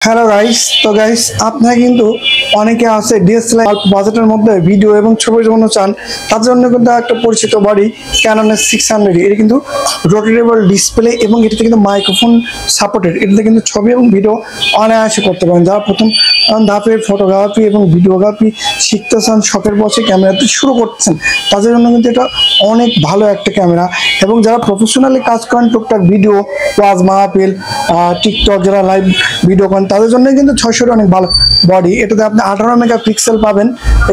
Hello guys, তো guys আপনারা কিন্তু অনেকে আছে ডিএসএলআর অল্প বাজেটের মধ্যে ভিডিও এবং ছবির জন্য চান। তার জন্য কিন্তু একটা পরিচিত বডি ক্যাননের 600। এটা কিন্তু রোটেটেবল ডিসপ্লে এবং এটাতে কিন্তু মাইক্রোফোন সাপোর্টেড। এটাতে কিন্তু ছবি এবং ভিডিও অনায়াসে করতে পারেন। যারা প্রথম ধাপে ফটোগ্রাফি এবং ভিডিওগ্রাফি শিখতে চান, শখের বসে ক্যামেরাতে শুরু করছেন, তাদের জন্য কিন্তু এটা অনেক ভালো একটা ক্যামেরা। এবং যারা প্রফেশনালি কাজ করেন, টুকটাক ভিডিও, ওয়াজ মাহফিল, টিকটক, যারা লাইভ ভিডিও করেন, তাদের জন্য কিন্তু 600 অনেক ভালো বডি। এটাতে আপনি 18 মেগাপিক্সেল পাবেন।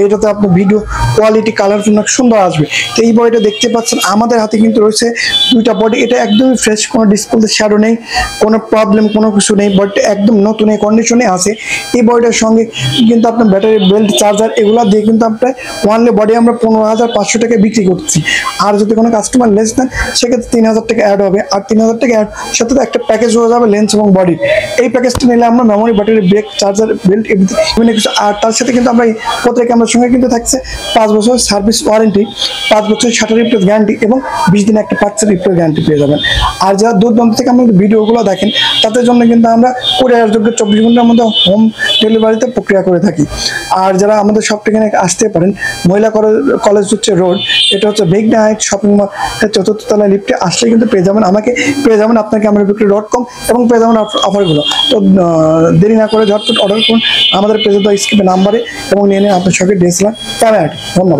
এটাতে আপনি ভিডিও কোয়ালিটি কালারফুল অনেক সুন্দর আসবে। তো এই বডিটা দেখতে পাচ্ছেন আমাদের হাতে কিন্তু রয়েছে দুইটা বডি। এটা একদমই ফ্রেশ, কোনো ডিসপ্লেতে শ্যাডো নেই, কোনো প্রবলেম, কোনো কিছু নেই। বডিটা একদম নতুন এই কন্ডিশনে আছে। এই বডিটার সঙ্গে কিন্তু আপনার ব্যাটারি, বেল্ট, চার্জার এগুলো দিয়ে কিন্তু আপনার ওয়ানলি বডি আমরা 15,500 টাকায় বিক্রি করছি। আর যদি কোনো কাস্টমার লেস দেন, সেক্ষেত্রে 3,000 টাকা অ্যাড হবে। আর 3,000 টাকা অ্যাড সাথে একটা প্যাকেজ হয়ে যাবে লেন্স এবং বডি। এই প্যাকেজটা নিলে আমরা memory, battery, brake, charger, belt এমনি কিছু। আর তার সাথে কিন্তু আমরা প্রত্যেক ক্যামেরার সঙ্গে কিন্তু থাকছে 5 বছর সার্ভিস ওয়ারেন্টি, 5 বছর শাটার রিপ্লেস গ্যারান্টি এবং 20 দিনে একটা পার্টসের রিপ্লেস গ্যারান্টি পেয়ে যাবেন। আর যারা দূর দূরান্ত থেকে আমাদের ভিডিওগুলো দেখেন, তাদের জন্য কিন্তু আমরা কুরিয়ার যোগ্য 24 ঘন্টার মধ্যে হোম ডেলিভারিতে প্রক্রিয়া করে থাকি। আর যারা আমাদের সব ঠিকানায় আসতে পারেন, মহিলা কলেজ হচ্ছে রোড, এটা হচ্ছে মেঘনা হাইট শপিং মল 4th তলায় লিফটে আসলে কিন্তু পেয়ে যাবেন আমাকে, পেয়ে যাবেন আপনার camerabickri.com এবং পেয়ে যাবেন অফারগুলো। তো দেরি না করে ঝটপট অর্ডার করুন আমাদের পেজে দেওয়া স্ক্রিপে নাম্বারে এবং নিয়ে নিন আপনার সঙ্গে ডিএসএলআর ক্যামেরাটি। ধন্যবাদ।